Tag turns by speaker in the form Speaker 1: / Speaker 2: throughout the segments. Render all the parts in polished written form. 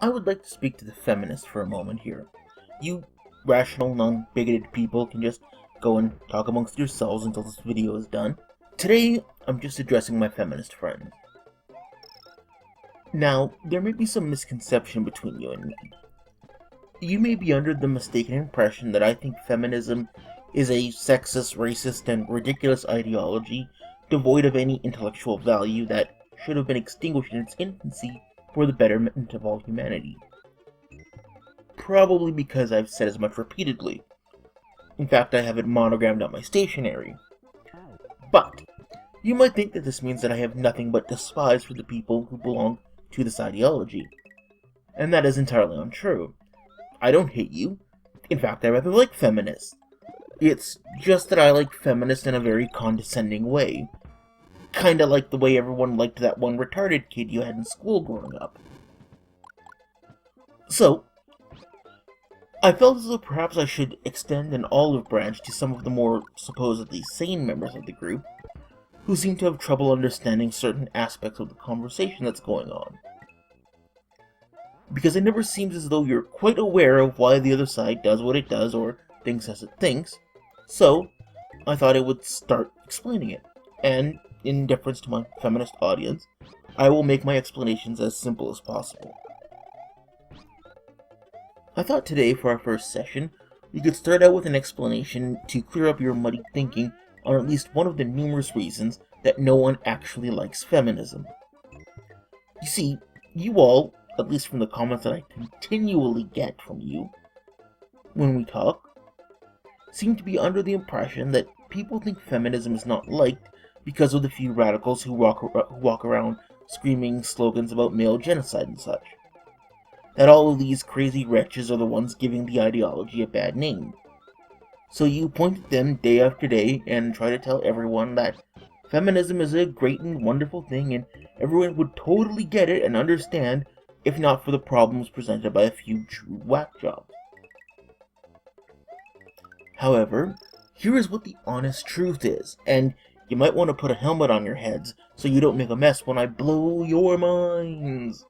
Speaker 1: I would like to speak to the feminists for a moment here. You rational, non-bigoted people can just go and talk amongst yourselves until this video is done. Today, I'm just addressing my feminist friends. Now, there may be some misconception between you and me. You may be under the mistaken impression that I think feminism is a sexist, racist, and ridiculous ideology devoid of any intellectual value that should have been extinguished in its infancy for the betterment of all humanity. Probably because I've said as much repeatedly. In fact, I have it monogrammed on my stationery. But you might think that this means that I have nothing but despise for the people who belong to this ideology. And that is entirely untrue. I don't hate you. In fact, I rather like feminists. It's just that I like feminists in a very condescending way. Kinda like the way everyone liked that one retarded kid you had in school growing up. So, I felt as though perhaps I should extend an olive branch to some of the more supposedly sane members of the group, who seem to have trouble understanding certain aspects of the conversation that's going on. Because it never seems as though you're quite aware of why the other side does what it does or thinks as it thinks, so I thought I would start explaining it, and in deference to my feminist audience, I will make my explanations as simple as possible. I thought today, for our first session, we could start out with an explanation to clear up your muddy thinking on at least one of the numerous reasons that no one actually likes feminism. You see, you all, at least from the comments that I continually get from you when we talk, seem to be under the impression that people think feminism is not liked because of the few radicals who walk around screaming slogans about male genocide and such. That all of these crazy wretches are the ones giving the ideology a bad name. So you point at them day after day and try to tell everyone that feminism is a great and wonderful thing and everyone would totally get it and understand if not for the problems presented by a few true whack jobs. However, here is what the honest truth is, and you might want to put a helmet on your heads so you don't make a mess when I blow your minds.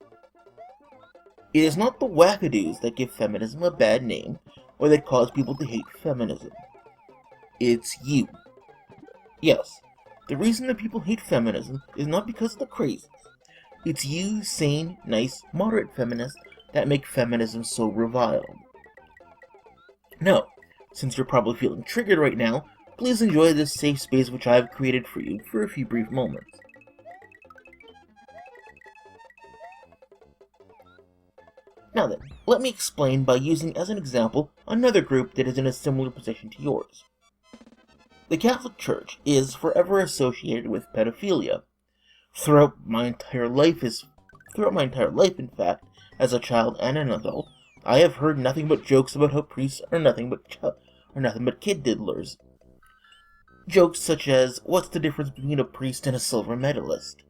Speaker 1: It is not the wackadoos that give feminism a bad name or that cause people to hate feminism. It's you. Yes, the reason that people hate feminism is not because of the crazies. It's you, sane, nice, moderate feminists that make feminism so reviled. Now, since you're probably feeling triggered right now, please enjoy this safe space which I have created for you for a few brief moments. Now then, let me explain by using as an example another group that is in a similar position to yours. The Catholic Church is forever associated with pedophilia. Throughout my entire life, in fact, as a child and an adult, I have heard nothing but jokes about how priests are nothing but kid diddlers. Jokes such as, what's the difference between a priest and a silver medalist?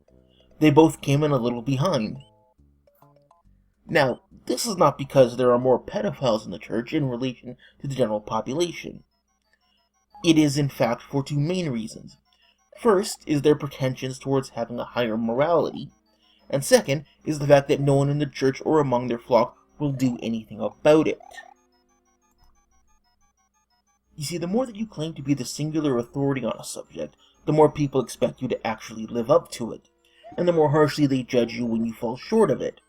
Speaker 1: They both came in a little behind. Now, this is not because there are more pedophiles in the church in relation to the general population. It is, in fact, for two main reasons. First is their pretensions towards having a higher morality, and second is the fact that no one in the church or among their flock will do anything about it. You see, the more that you claim to be the singular authority on a subject, the more people expect you to actually live up to it, and the more harshly they judge you when you fall short of it.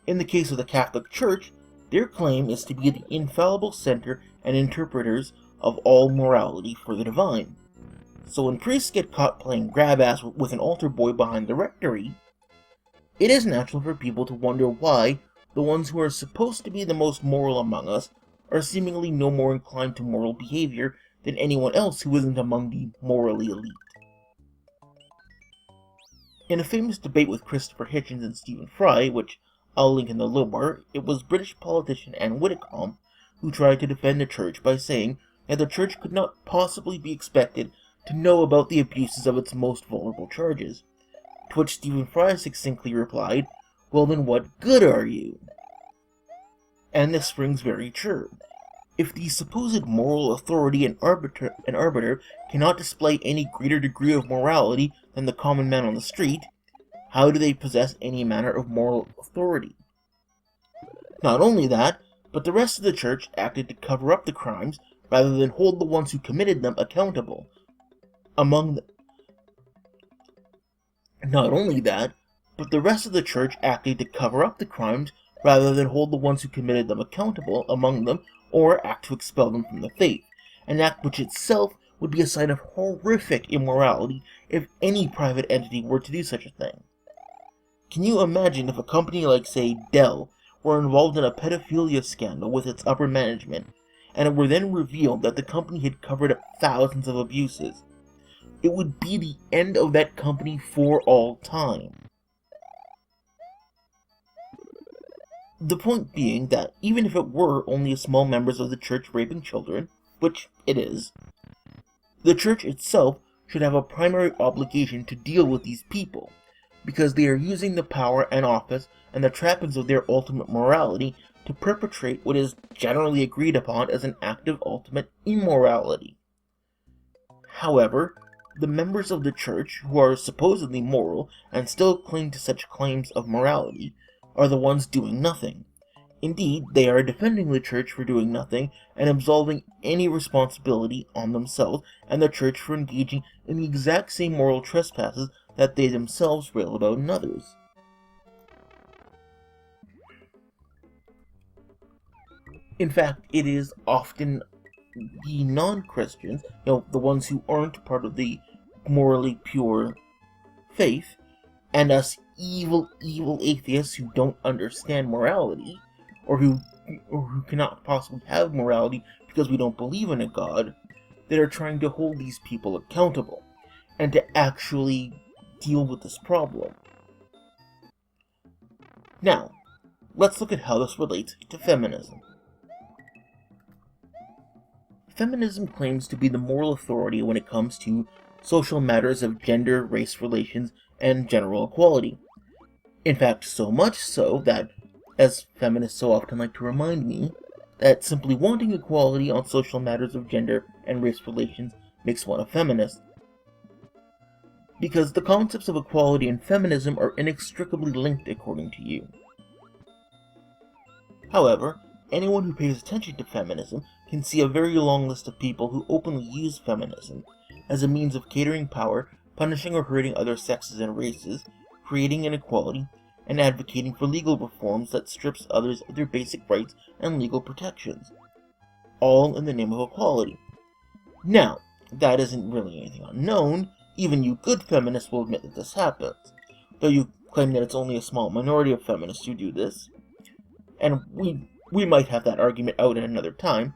Speaker 1: In the case of the Catholic Church, their claim is to be the infallible center and interpreters of all morality for the divine. So when priests get caught playing grab-ass with an altar boy behind the rectory, it is natural for people to wonder why the ones who are supposed to be the most moral among us are seemingly no more inclined to moral behavior than anyone else who isn't among the morally elite. In a famous debate with Christopher Hitchens and Stephen Fry, which I'll link in the low bar, it was British politician Anne Widdecombe who tried to defend the church by saying that the church could not possibly be expected to know about the abuses of its most vulnerable charges, to which Stephen Fry succinctly replied, well then what good are you? And this rings very true. If the supposed moral authority and arbiter cannot display any greater degree of morality than the common man on the street, how do they possess any manner of moral authority? Not only that, but the rest of the church acted to cover up the crimes rather than hold the ones who committed them accountable. Among the, Not only that, but the rest of the church acted to cover up the crimes rather than hold the ones who committed them accountable among them or act to expel them from the faith, an act which itself would be a sign of horrific immorality if any private entity were to do such a thing. Can you imagine if a company like, say, Dell were involved in a pedophilia scandal with its upper management, and it were then revealed that the company had covered up thousands of abuses? It would be the end of that company for all time. The point being that even if it were only a small members of the church raping children, which it is, the church itself should have a primary obligation to deal with these people, because they are using the power and office and the trappings of their ultimate morality to perpetrate what is generally agreed upon as an act of ultimate immorality. However, the members of the church who are supposedly moral and still cling to such claims of morality are the ones doing nothing. Indeed, they are defending the church for doing nothing and absolving any responsibility on themselves and the church for engaging in the exact same moral trespasses that they themselves rail about in others. In fact, it is often the non-Christians, the ones who aren't part of the morally pure faith, and us evil atheists who don't understand morality, or who cannot possibly have morality because we don't believe in a God, that are trying to hold these people accountable, and to actually deal with this problem. Now, let's look at how this relates to feminism. Feminism claims to be the moral authority when it comes to social matters of gender, race relations, and general equality. In fact, so much so that, as feminists so often like to remind me, that simply wanting equality on social matters of gender and race relations makes one a feminist. Because the concepts of equality and feminism are inextricably linked according to you. However, anyone who pays attention to feminism can see a very long list of people who openly use feminism as a means of catering power, punishing or hurting other sexes and races, creating inequality, and advocating for legal reforms that strips others of their basic rights and legal protections, all in the name of equality. Now, that isn't really anything unknown. Even you good feminists will admit that this happens, though you claim that it's only a small minority of feminists who do this, and we might have that argument out at another time,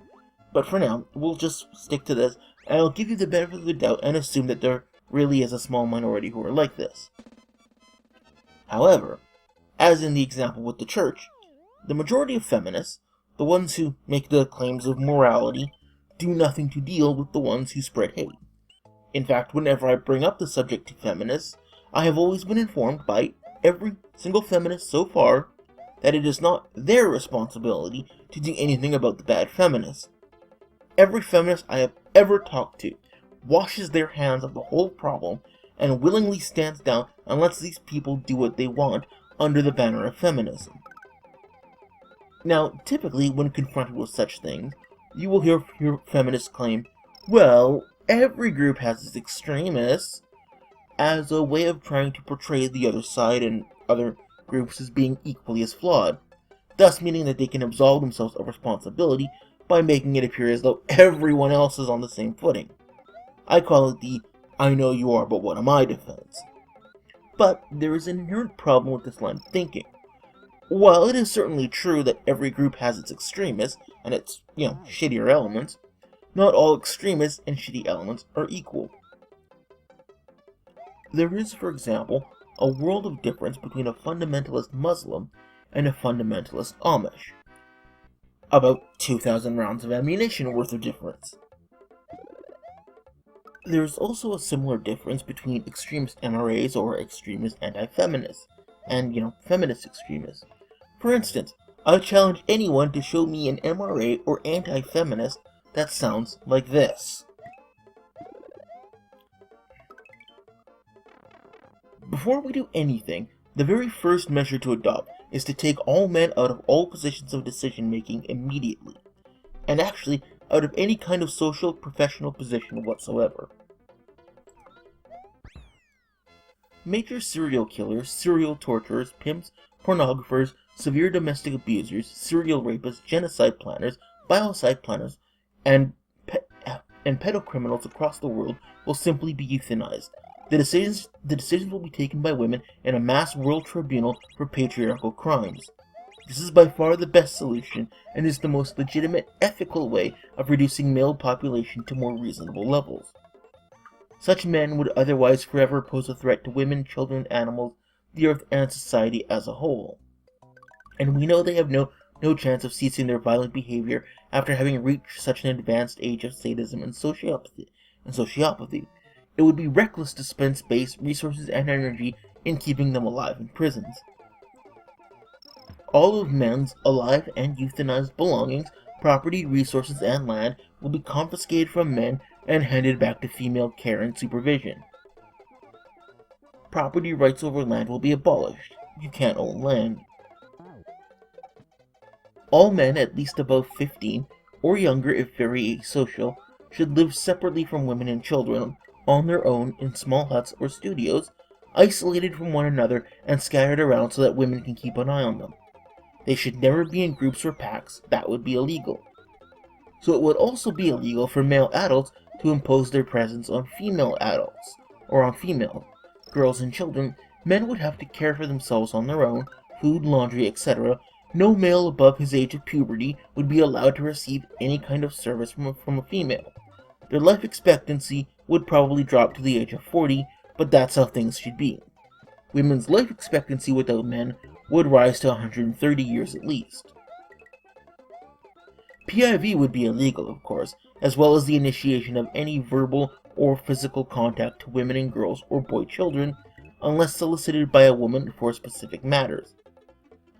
Speaker 1: but for now, we'll just stick to this, and I'll give you the benefit of the doubt and assume that there really is a small minority who are like this. However, as in the example with the church, the majority of feminists, the ones who make the claims of morality, do nothing to deal with the ones who spread hate. In fact, whenever I bring up the subject to feminists, I have always been informed by every single feminist so far that it is not their responsibility to do anything about the bad feminists. Every feminist I have ever talked to washes their hands of the whole problem and willingly stands down and lets these people do what they want under the banner of feminism. Now, typically, when confronted with such things, you will hear feminists claim, well, every group has its extremists, as a way of trying to portray the other side and other groups as being equally as flawed, thus meaning that they can absolve themselves of responsibility by making it appear as though everyone else is on the same footing. I call it the I know you are, but what am I defense. But there is an inherent problem with this line of thinking. While it is certainly true that every group has its extremists and its, shittier elements, not all extremists and shitty elements are equal. There is, for example, a world of difference between a fundamentalist Muslim and a fundamentalist Amish. About 2,000 rounds of ammunition worth of difference. There is also a similar difference between extremist MRAs or extremist anti-feminists and, feminist extremists. For instance, I challenge anyone to show me an MRA or anti-feminist that sounds like this. Before we do anything, the very first measure to adopt is to take all men out of all positions of decision-making immediately, and actually out of any kind of social, professional position whatsoever. Major serial killers, serial torturers, pimps, pornographers, severe domestic abusers, serial rapists, genocide planners, biocide planners, and pedocriminals across the world will simply be euthanized. The decisions will be taken by women in a mass world tribunal for patriarchal crimes. This is by far the best solution, and is the most legitimate, ethical way of reducing male population to more reasonable levels. Such men would otherwise forever pose a threat to women, children, animals, the earth, and society as a whole. And we know they have no chance of ceasing their violent behavior after having reached such an advanced age of sadism and sociopathy. It would be reckless to spend space, resources, and energy in keeping them alive in prisons. All of men's alive and euthanized belongings, property, resources, and land will be confiscated from men and handed back to female care and supervision. Property rights over land will be abolished. You can't own land. All men at least above 15, or younger if very asocial, should live separately from women and children, on their own in small huts or studios, isolated from one another and scattered around so that women can keep an eye on them. They should never be in groups or packs. That would be illegal. So it would also be illegal for male adults to impose their presence on female adults, or on female girls and children. Men would have to care for themselves on their own, food, laundry, etc. No male above his age of puberty would be allowed to receive any kind of service from a female. Their life expectancy would probably drop to the age of 40, but that's how things should be. Women's life expectancy without men would rise to 130 years at least. PIV would be illegal, of course, as well as the initiation of any verbal or physical contact to women and girls or boy children, unless solicited by a woman for specific matters.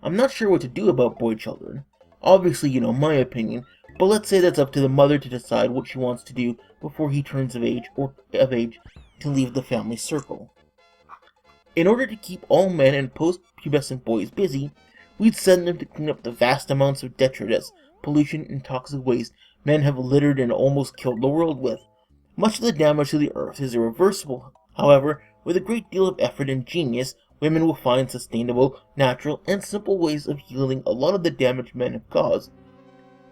Speaker 1: I'm not sure what to do about boy children. Obviously, you know my opinion, but let's say that's up to the mother to decide what she wants to do before he turns of age to leave the family circle. In order to keep all men and post-pubescent boys busy, we'd send them to clean up the vast amounts of detritus, pollution, and toxic waste men have littered and almost killed the world with. Much of the damage to the earth is irreversible. However, with a great deal of effort and genius, women will find sustainable, natural, and simple ways of healing a lot of the damage men have caused,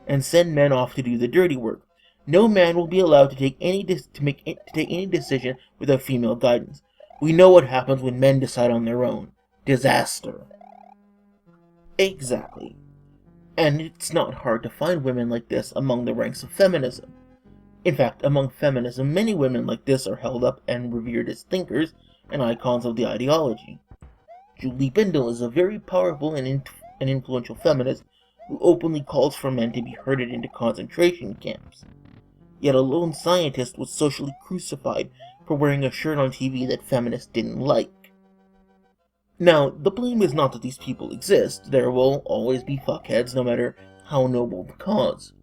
Speaker 1: and send men off to do the dirty work. No man will be allowed to take any decision without female guidance. We know what happens when men decide on their own. Disaster. Exactly. And it's not hard to find women like this among the ranks of feminism. In fact, among feminism, many women like this are held up and revered as thinkers and icons of the ideology. Julie Bindel is a very powerful and influential feminist who openly calls for men to be herded into concentration camps. Yet a lone scientist was socially crucified for wearing a shirt on TV that feminists didn't like. Now, the blame is not that these people exist. There will always be fuckheads, no matter how noble the cause.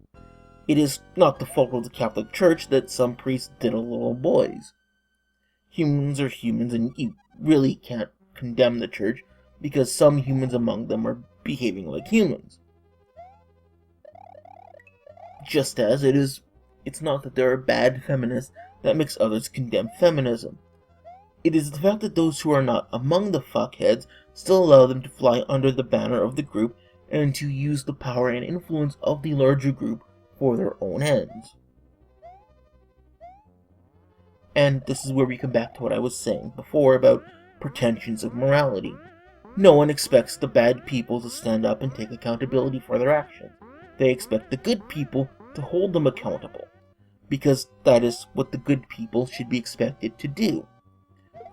Speaker 1: It is not the fault of the Catholic Church that some priests diddle little boys. Humans are humans, and you really can't condemn the Church because some humans among them are behaving like humans. Just as it's not that there are bad feminists that makes others condemn feminism. It is the fact that those who are not among the fuckheads still allow them to fly under the banner of the group and to use the power and influence of the larger group for their own ends. And this is where we come back to what I was saying before about pretensions of morality. No one expects the bad people to stand up and take accountability for their actions. They expect the good people to hold them accountable, because that is what the good people should be expected to do.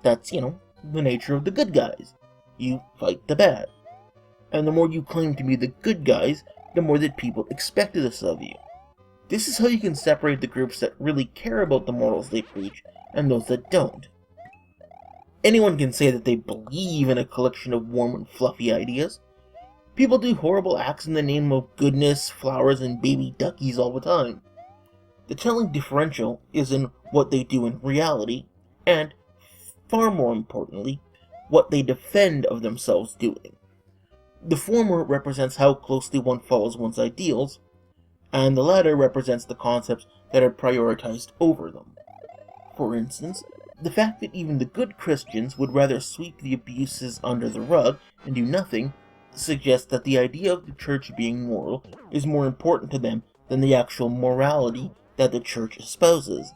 Speaker 1: That's, the nature of the good guys. You fight the bad. And the more you claim to be the good guys, the more that people expect this of you. This is how you can separate the groups that really care about the morals they preach and those that don't. Anyone can say that they believe in a collection of warm and fluffy ideas. People do horrible acts in the name of goodness, flowers, and baby duckies all the time. The telling differential is in what they do in reality, and, far more importantly, what they defend of themselves doing. The former represents how closely one follows one's ideals, and the latter represents the concepts that are prioritized over them. For instance, the fact that even the good Christians would rather sweep the abuses under the rug and do nothing suggests that the idea of the church being moral is more important to them than the actual morality that the church espouses.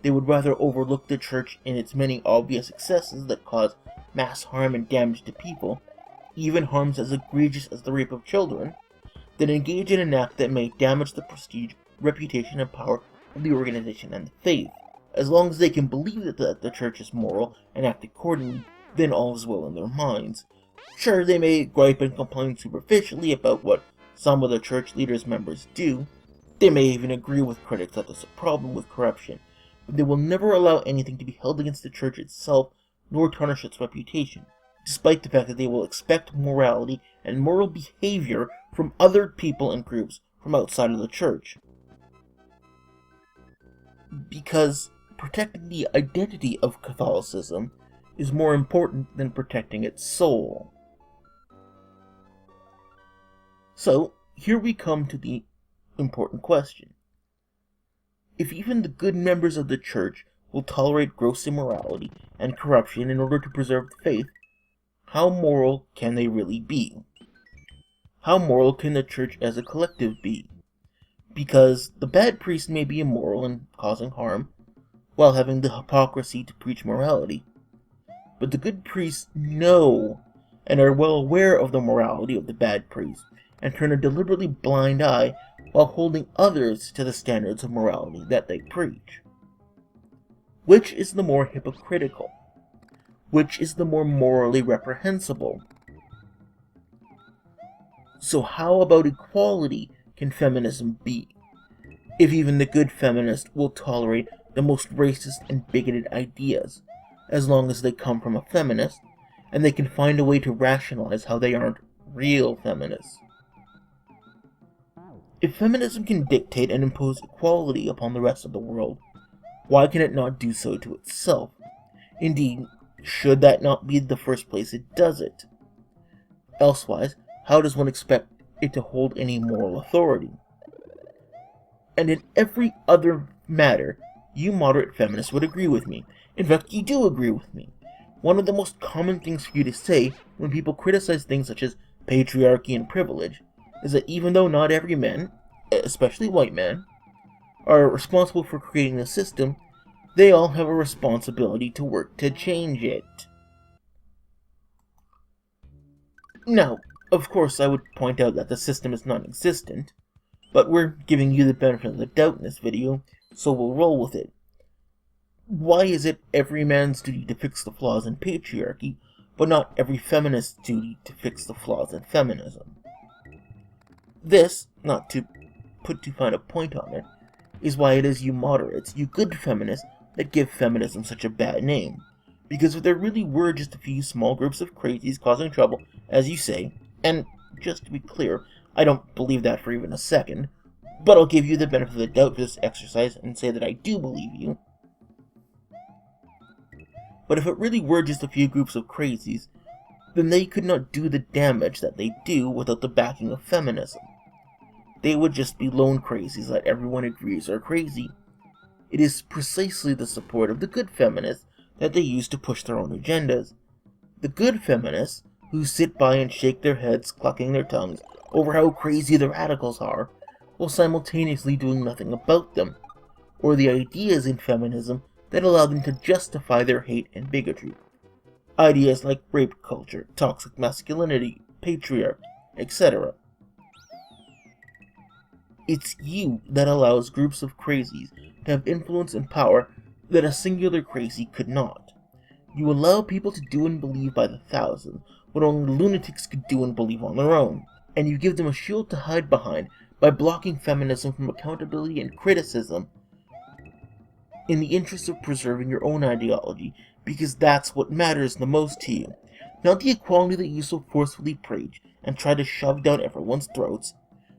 Speaker 1: They would rather overlook the church in its many obvious excesses that cause mass harm and damage to people, even harms as egregious as the rape of children, than engage in an act that may damage the prestige, reputation, and power of the organization and the faith. As long as they can believe that the church is moral and act accordingly, then all is well in their minds. Sure, they may gripe and complain superficially about what some of the church leaders' members do. They may even agree with critics that there's a problem with corruption, but they will never allow anything to be held against the church itself nor tarnish its reputation, despite the fact that they will expect morality and moral behavior from other people and groups from outside of the church. Because protecting the identity of Catholicism is more important than protecting its soul. So, here we come to the important question. If even the good members of the church will tolerate gross immorality and corruption in order to preserve the faith, how moral can they really be? How moral can the church as a collective be? Because the bad priest may be immoral and causing harm, while having the hypocrisy to preach morality. But the good priests know and are well aware of the morality of the bad priest, and turn a deliberately blind eye while holding others to the standards of morality that they preach. Which is the more hypocritical? Which is the more morally reprehensible? So how about equality can feminism be, if even the good feminist will tolerate the most racist and bigoted ideas, as long as they come from a feminist, and they can find a way to rationalize how they aren't real feminists? If feminism can dictate and impose equality upon the rest of the world, why can it not do so to itself? Indeed, should that not be the first place it does it? Elsewise, how does one expect it to hold any moral authority? And in every other matter, you moderate feminists would agree with me. In fact, you do agree with me. One of the most common things for you to say when people criticize things such as patriarchy and privilege is that even though not every man, especially white men, are responsible for creating the system, they all have a responsibility to work to change it. Now, of course, I would point out that the system is non-existent, but we're giving you the benefit of the doubt in this video, so we'll roll with it. Why is it every man's duty to fix the flaws in patriarchy, but not every feminist's duty to fix the flaws in feminism? This, not to put too fine a point on it, is why it is you moderates, you good feminists, that give feminism such a bad name. Because if there really were just a few small groups of crazies causing trouble, as you say, and just to be clear, I don't believe that for even a second, but I'll give you the benefit of the doubt for this exercise and say that I do believe you. But if it really were just a few groups of crazies, then they could not do the damage that they do without the backing of feminism. They would just be lone crazies that everyone agrees are crazy. It is precisely the support of the good feminists that they use to push their own agendas. The good feminists, who sit by and shake their heads, clucking their tongues over how crazy the radicals are, while simultaneously doing nothing about them, or the ideas in feminism that allow them to justify their hate and bigotry. Ideas like rape culture, toxic masculinity, patriarchy, etc. It's you that allows groups of crazies to have influence and power that a singular crazy could not. You allow people to do and believe by the thousands what only lunatics could do and believe on their own, and you give them a shield to hide behind by blocking feminism from accountability and criticism in the interest of preserving your own ideology, because that's what matters the most to you. Not the equality that you so forcefully preach and try to shove down everyone's throats.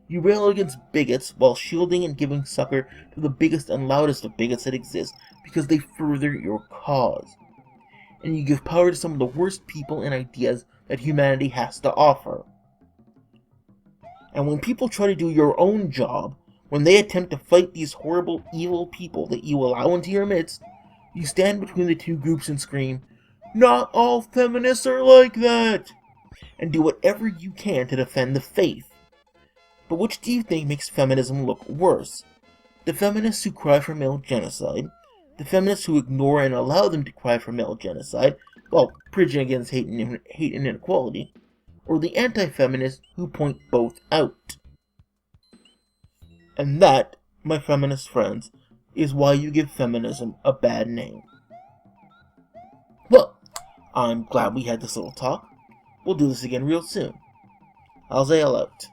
Speaker 1: You rail against bigots while shielding and giving succor to the biggest and loudest of bigots that exist because they further your cause. And you give power to some of the worst people and ideas that humanity has to offer. And when people try to do your own job, when they attempt to fight these horrible, evil people that you allow into your midst, you stand between the two groups and scream, "Not all feminists are like that!" and do whatever you can to defend the faith. But which do you think makes feminism look worse? The feminists who cry for male genocide, the feminists who ignore and allow them to cry for male genocide, while preaching against hate and inequality, or the anti-feminists who point both out? And that, my feminist friends, is why you give feminism a bad name. Well, I'm glad we had this little talk. We'll do this again real soon. tired.I'll out.